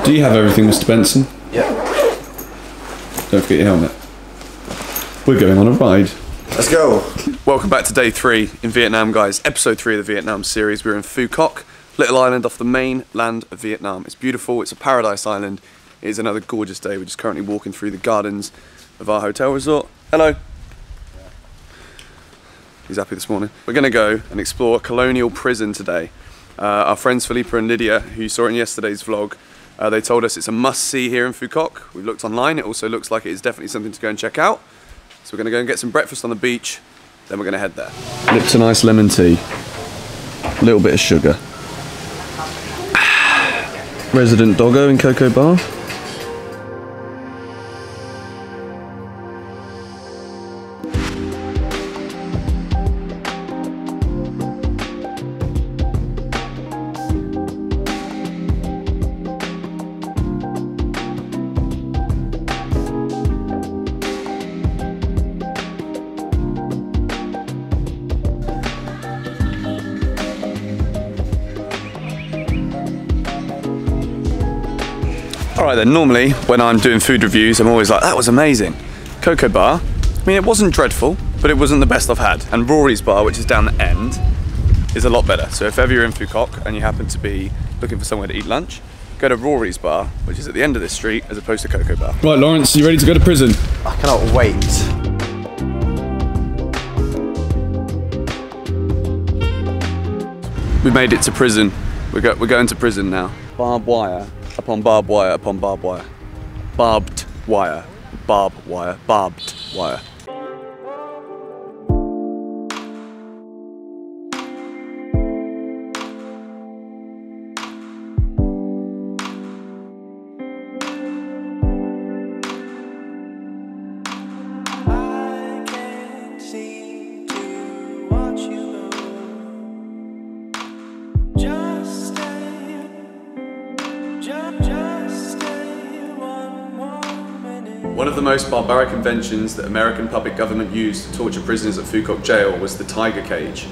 Do you have everything, Mr. Benson? Yeah. Don't forget your helmet. We're going on a ride. Let's go. Welcome back to day 3 in Vietnam, guys. Episode 3 of the Vietnam series. We're in Phu Quoc, little island off the main land of Vietnam. It's beautiful. It's a paradise island. It is another gorgeous day. We're just currently walking through the gardens of our hotel resort. Hello. He's happy this morning. We're going to go and explore a colonial prison today. Our friends Philippa and Lydia, who you saw in yesterday's vlog, they told us it's a must-see here in Phu Quoc. We've looked online. It also looks like it is definitely something to go and check out. So we're going to go and get some breakfast on the beach, then we're going to head there. Lipton iced lemon tea. A little bit of sugar. Resident doggo in Cocoa Bar. Alright then, normally when I'm doing food reviews I'm always like, that was amazing. Cocoa Bar, I mean it wasn't dreadful, but it wasn't the best I've had. And Rory's Bar, which is down the end, is a lot better. So if ever you're in Phu Quoc and you happen to be looking for somewhere to eat lunch, go to Rory's Bar, which is at the end of this street, as opposed to Cocoa Bar. Right, Lawrence, you ready to go to prison? I cannot wait. We made it to prison. We're going to prison now. Barbed wire upon barbed wire upon barbed wire. Barbed wire. Barbed wire. Barbed wire. One of the most barbaric inventions that American public government used to torture prisoners at Phu Quoc jail was the tiger cage.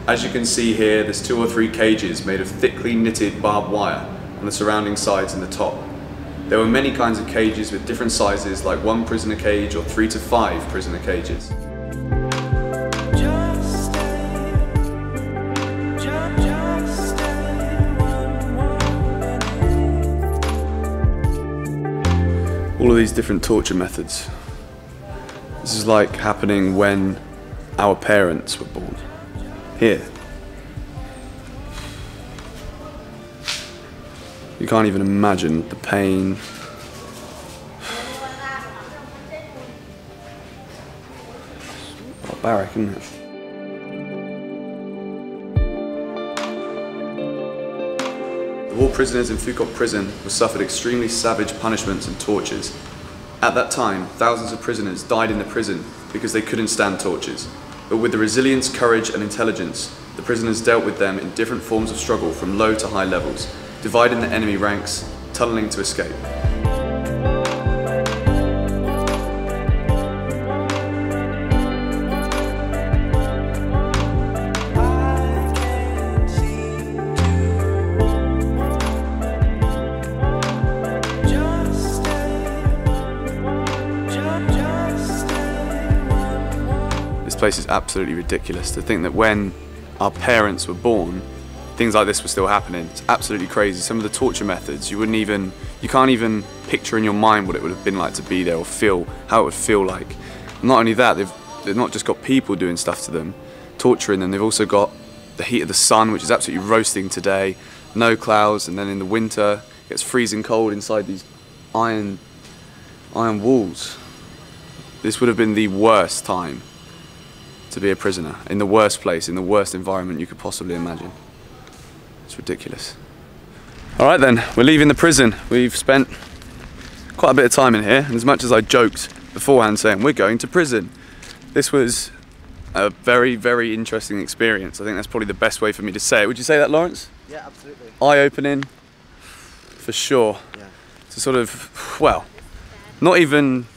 As you can see here, there's 2 or 3 cages made of thickly knitted barbed wire on the surrounding sides and the top. There were many kinds of cages with different sizes, like 1 prisoner cage or 3 to 5 prisoner cages. All of these different torture methods. This is like happening when our parents were born. Here. You can't even imagine the pain. Barbaric, isn't it? All prisoners in Phu Quoc prison were suffered extremely savage punishments and tortures. At that time, thousands of prisoners died in the prison because they couldn't stand tortures. But with the resilience, courage and intelligence, the prisoners dealt with them in different forms of struggle from low to high levels, dividing the enemy ranks, tunneling to escape. This place is absolutely ridiculous. To think that when our parents were born, things like this were still happening. It's absolutely crazy. Some of the torture methods, you can't even picture in your mind what it would have been like to be there or feel how it would feel like. And not only that, they've not just got people doing stuff to them, torturing them, they've also got the heat of the sun, which is absolutely roasting today, no clouds, and then in the winter, it gets freezing cold inside these iron walls. This would have been the worst time to be a prisoner, in the worst place, in the worst environment you could possibly imagine. It's ridiculous. Alright then, we're leaving the prison. We've spent quite a bit of time in here, and as much as I joked beforehand saying we're going to prison, this was a very, very interesting experience. I think that's probably the best way for me to say it. Would you say that, Lawrence? Yeah, absolutely. Eye-opening, for sure. Yeah. To sort of, well, not even,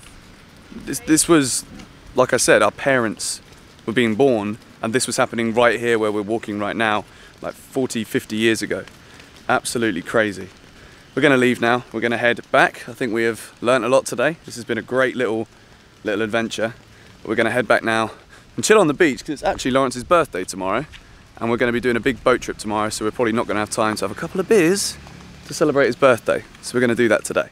this was, like I said, our parents were being born, and this was happening right here where we're walking right now, like 40, 50 years ago. Absolutely crazy. we're going to leave now. We're going to head back. I think we have learnt a lot today. This has been a great little adventure. But we're going to head back now and chill on the beach because it's actually Lawrence's birthday tomorrow, and we're going to be doing a big boat trip tomorrow, so we're probably not going to have time to have a couple of beers to celebrate his birthday. So we're going to do that today.